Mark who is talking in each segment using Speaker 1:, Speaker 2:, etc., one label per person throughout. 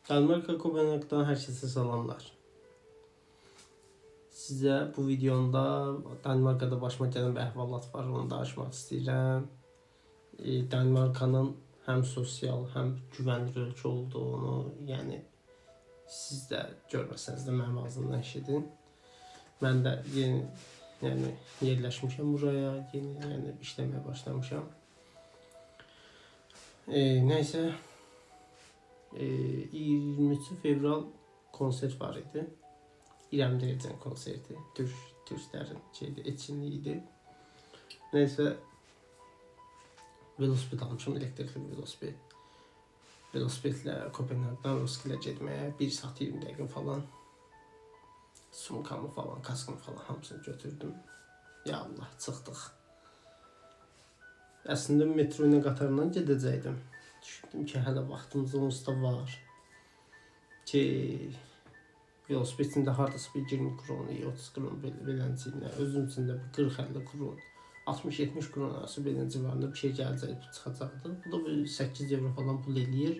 Speaker 1: Danimarka Kopenhag'dan herkese selamlar. Sizə bu videomda Danimarkada başıma gələn bir əhvalat var, onu danışmaq istəyirəm. Danimarkanın həm sosial, həm güvənli ölkə olduğunu, yəni siz də görməsəniz də mənim ağzımdan eşidin. Mən də yeni yerləşmişəm buraya, yeni işləməyə başlamışam. Nəysə 23 fevral konsert var idi. İrəm Dərəcənin konserti. Türklərin etkinliyi idi. Nəysə velosiped almışam, elektrikli velosiped. Velosipedlə Kopenhagdan Roskildə getməyə 1 saat 20 dəqiqə falan. Sumkamı falan, kaskımı falan hamısını götürdüm. Ya Allah, çıxdıq. Əslində metro ilə qatarla gedəcəkdim. Düşündüm ki, hələ vaxtımız onsuz da var. Ki velosipedin də hardasa bir 20 kron, 30 kron belənciyinə, özüm üçün də 40-50 kron, 60-70 kron arası belən civarında bir şey gələcək, çıxacaqdı. Bu da bir 8 euro falan pul eləyir.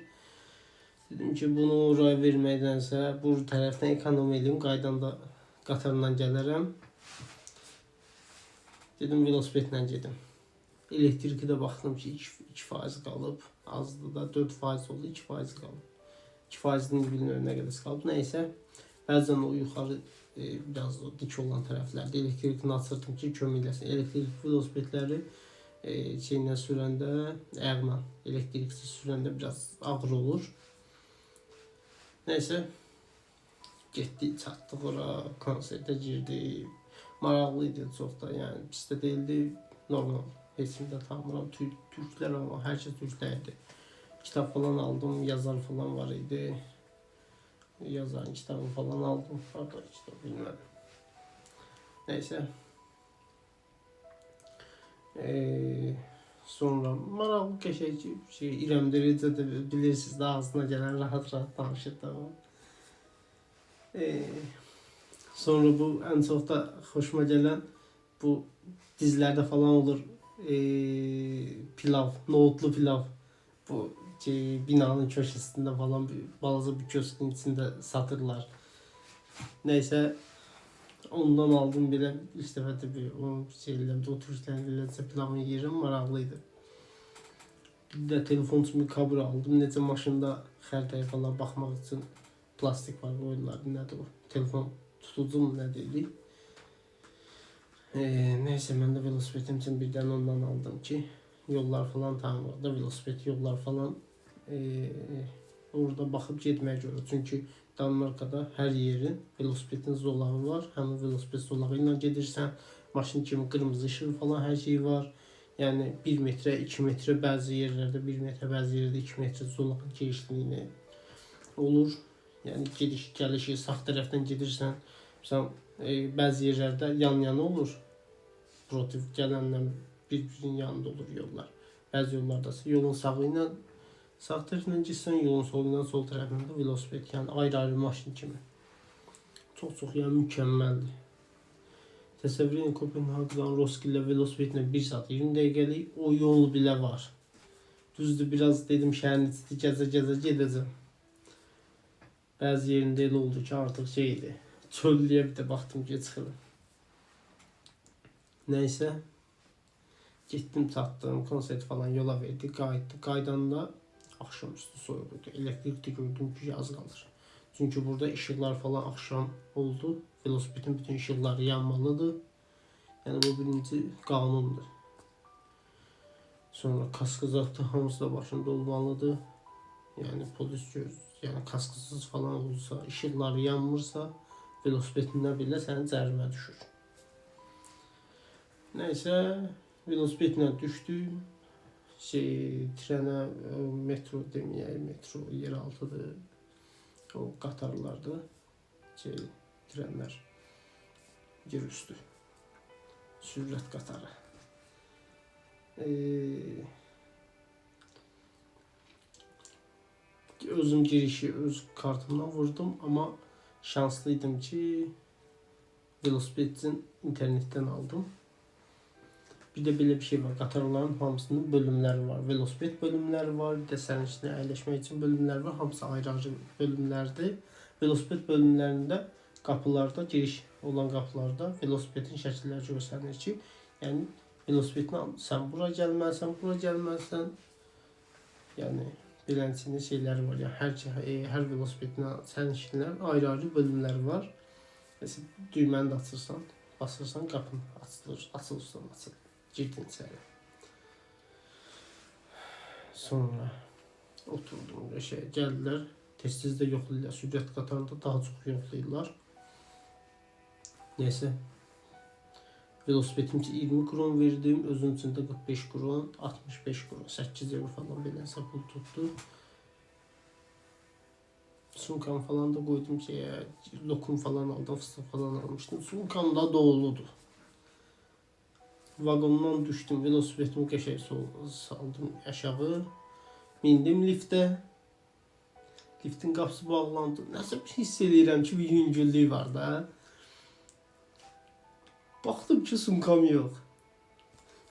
Speaker 1: Dedim ki, bunu oraya verməkdənsə bu tərəfdən ekonom edeyim, qaydanda qatarla gələrəm. Dedim velosipedlə gedim. Elektriki də baxdım ki 2% qalıb, azdı da 4% oldu, 2% qalıb. 2%-nin bilmirəm nə qədər qalıb. Nəysə, bəzən o yuxarı biraz dik olan tərəflərdə elektrikini açırdım ki, kömək eləsin. Elektrik velosipedləri şeylə sürəndə, ayaqla elektriksiz sürəndə biraz ağır olur. Nəysə, getdik, çatdıq ora, konsertə girdik. Maraqlı idi çox da, yəni pis də deyildi, normal. Heç kim də tanımıram, türklər ama hər şey türklərdi. Kitap falan aldım, yazar falan var idi. Yazarın kitabı falan aldım. Hatta kitap bilmem. Neyse. Sonra maraqlı qəşəng şey İrəm Dərəcədə bilirsiniz də ağzına gələn rahat danışır da. Sonra bu en çok da hoşuma gelen bu dizilerde falan olur. Pilav, nohutlu pilav. Bu binanın köşesinde falan bazı bir köşkün içinde satırlar. Neyse ondan aldım bile ilk defa bir o şeylerinde o turistlerinde pilavını yerim, maraqlıydı. Bir de telefon için bir kablo aldım. Necə maşında xəritəyə falan baxmaq için plastik var, oyunlar nədir o? Telefon tutucu mu nə deyilik? Neyse ben de velospidim için birden ondan aldım ki yollar falan tam orada velosiped yollar falan orada bakıp getməyə görə. Çünkü Danimarkada her yerin velosipedin zolağı var. Həmin velosiped zolağı ilə gedirsən, maşın kimi kırmızı ışığı falan her şey var. Yani 1 metre, 2 metre bazı yerlerde 1 metre, bazı yerde 2 metre zolağın genişliğine olur. Yani gediş gəlişi sağ tərəfdən gedirsən, mesela bazı yerlerde yan-yana olur. Protiv gələnlə bir-birinin yanında olur yollar. Bazı yollarda yolun sağı ilə sağ tərəfindən getsən, yolun solu ilə sol tərəfində velosiped, yəni ayrı-ayrı maşın kimi. Çox yəni mükəmməldir. Təsəvvür edin, Kopenhagdan Roskildə velosipedlə 1 saat 20 dəqiqəlik o yol bilə var. Düzdür, biraz dedim şəhərin içi gəzə-gəzə gedəcəm. Bəzi yerində elə oldu ki, artıq şeydi. Çöllüyə bir də baxdım ki, çıxırım. Nəysə, getdim, çatdım, konsert falan yola verdi, qayıtdı. Qaydanda axşamüstü soyuq idi. Elektrikdə gördüm ki, az qalır. Çünki burada işıqlar falan axşam oldu. Velosipedin bütün işıqları yanmalıdır. Yəni bu birinci qanundur. Sonra kaskı zaten hamısı da başında olmalıdır. Yəni polis göz, yəni kaskısız falan olsa, işıqları yanmırsa, velosipedinə belə sənin cərimə düşür. Nəysə, velosipedlə düşdüm. Trenə, metro deməyək, metro yeraltıdır. O qatarlardır. Trenlər yer üstü. Sürət qatarı. Özüm girişi öz kartımdan vurdum ama şanslıydım ki velosipedin internetten aldım. Bir də belə bir şey var. Qatarların hamısının bölümləri var. Velosiped bölümləri var. Bir də sərnişinə əyləşmək üçün bölümlər var. Hamısı ayrı-ayrı bölümlərdir. Velosiped bölümlərində qapılarda, giriş olan qapılarda velosipedin şəkilləri göstərilir ki, yəni velosipedlə sən bura gəlməlisən, bura gəlməlisən. Yəni beləncə şeyləri var. Yəni hər velosipedin sərnişinlərin ayrı-ayrı bölümləri var. Məsələn, düyməni də açırsan, basırsan, qapın açılır, açılırsan, açılır. Girdin içəri. Sonra oturdum, gəldilər. Tez-tez də yoxlayırlar. Sürət qatarında daha çox yoxlayırlar. Neyse. Velosipedim için 20 kron verdim. Özün için de 45 kron, 65 kron, 8 euro falan beləsə pul tuttu. Sumkam falan da koydum şeye, lokum falan aldım, fıstık falan almıştım. Sumkam da doludu. Vagondan düştüm, velosipedimi qəşəng saldım aşağı. Mindim liftə. Liftin qapısı bağlandı. Nəsə hiss edirəm ki, bir yüngüllük var da. Baxdım ki, sumkam yox.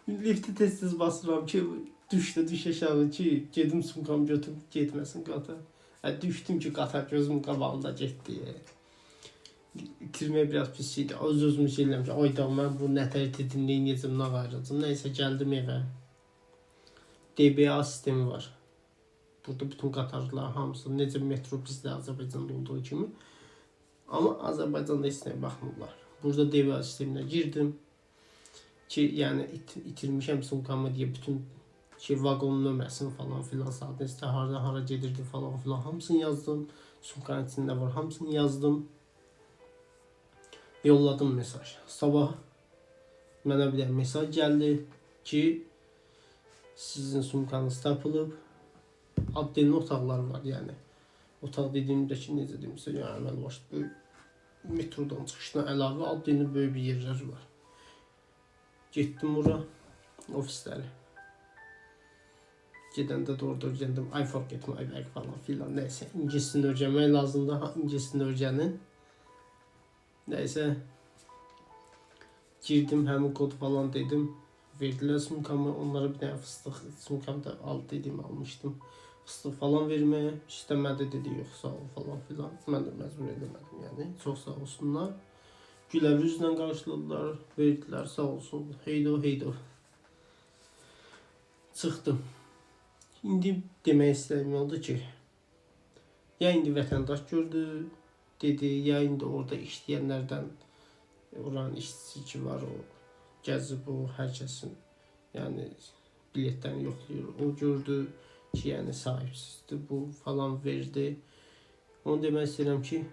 Speaker 1: Lifti tez-tez basıram ki, düş aşağı ki, gedim sumkamı götürüb getməsin qatar. Düşdüm ki, qatar gözümün qabağında getdi. İtirmək biraz pis şeydi. Öz-özümü şeyləm ki, ayda mən bu nətər dedim, neyəcəm, nə qayıracam. Nəysə gəldim evə. DBA sistemi var. Burada bütün qatarlar hamısı necə metro bizdə Azərbaycanda olduğu kimi. Amma Azərbaycanda heç nəyə baxmırlar. Burada DBA sisteminə girdim ki, yəni itirmişəm sumkamı deyə bütün vagonun nömrəsini falan filan, saat neçə, hara gedirdi falan filan hamısını yazdım. Sumkanın içində var, hamısını yazdım. Yolladım mesaj. Sabah mənə bir mesaj gəldi ki, sizin sumkanız tapılıb. Adlı otaqlar var, yəni. Otaq dediyimdə ki, necə deyimsə, yəni əməl başlı metrodan çıxışına əlavə adlı böyük bir yerlər var. Getdim ora, ofisləri. Gedəndə də orada öyrəndim, I forget my bag falan filan, neysə. İngilisini öyrənmək lazımdır, ingilisini öyrənin. Neyse, girdim, həmin kod falan dedim. Verdilər sumkamı, onlara bir dənə fıstıq, sumkamı da al dedim, almışdım. Fıstıq falan verməyə, istəmədi dedi, yox sağ ol falan filan. Mən də məcbur edemədim yəni, çox sağ olsunlar. Gülər üzlə qarşıladılar, verdilər, sağ olsun, heydo. Çıxdım. İndi demək istədiyim oldu ki, ya indi vətəndaş gördü, dedi, ya indi orada işləyənlərdən oranın işçisi ki var, o gəzib o hər kəsin yəni biletlərini yoxlayır. O gördü ki, yəni sahibsizdir, bu falan verdi. Onu demək istəyirəm ki,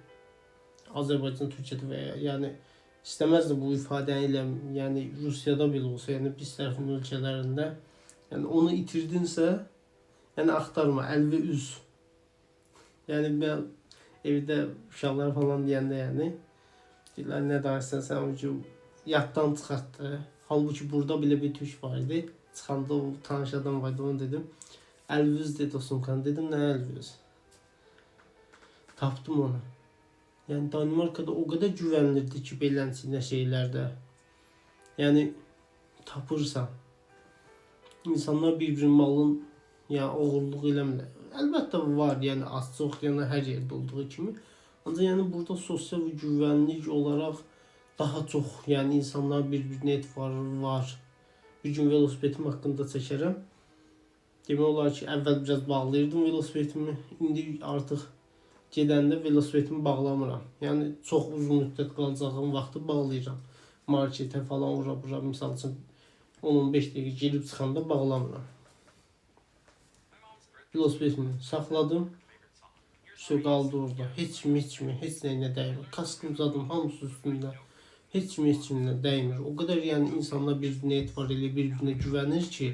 Speaker 1: Azərbaycan, Türkiyədə və yəni istəməzdi bu ifadəni ilə, yəni Rusiyada belə olsa, yəni biz tərəfin ölkələrində, yəni onu itirdinsə, yəni axtarma, əlvi üz. Yəni mən evdə uşaqlar falan deyəndə yəni deyirlər, nə danışsan sən o yaddan çıxartdı. Halbuki burada belə bir türk var idi. Çıxanda o tanış adam vardı, onu dedim. Əlvüz dedi o sumkanı. Dedim, nə əlvüz? Tapdım onu. Yəni Danimarkada o qədər güvənilirdi ki, beləncə şeylərdə. Yəni tapırsan. İnsanlar bir-birinin malın yəni oğurluq eləmirlər. Əlbəttə var, yəni az çox, yəni hər yerdə olduğu kimi. Ancaq yəni burada sosial güvənlik olaraq daha çox, yəni insanlar bir-birinə etibarı var. Bir gün velosipedim haqqında çəkərəm. Demək olar ki, əvvəl biraz bağlayırdım velosipedimi. İndi artıq gedəndə velosipedimi bağlamıram. Yəni çox uzun müddət qalacağım vaxtı bağlayıram. Marketə falan ura-bura, misal üçün 10-15 dəqiqə girib çıxanda bağlamıram. Velosipedimi saxladım. Şu qaldı orada. Heç kimi, heç nəyinə dəymir. Kaskım zadım hamısı üstündə. Heç kimə dəymir. O qədər yəni insanlar bir-birinə etibar edir, bir-birinə güvənir ki,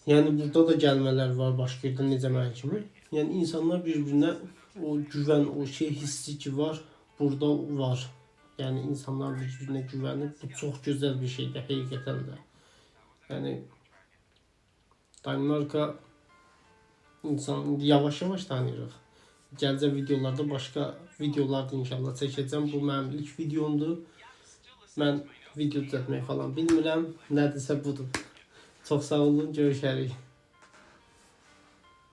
Speaker 1: yəni burada da gəlmələr var başqa yerdə necə mənim kimi. Yəni insanlar bir-birinə o güvən, o hissi ki var, burada var. Yəni insanlar bir-birinə güvənir. Bu çox gözəl bir şeydir həqiqətən də. Yəni Danimarka insan yavaş-yavaş tanıyırıq. Gələcək videolarda başqa videolarda inşallah çəkəcəm. Bu mənim ilk videomdur. Mən video düzəltmək falan bilmirəm. Nədirsə budur. Çox sağ olun, görüşərik.